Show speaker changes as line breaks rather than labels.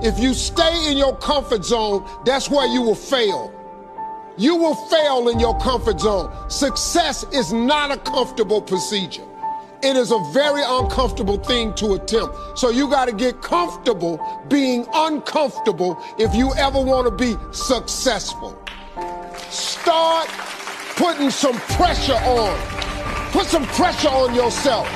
If you stay in your comfort zone, that's where you will fail. You will fail in your comfort zone. Success is not a comfortable procedure. It is a very uncomfortable thing to attempt. So you got to get comfortable being uncomfortable if you ever want to be successful. Start putting some pressure on. Put some pressure on yourself.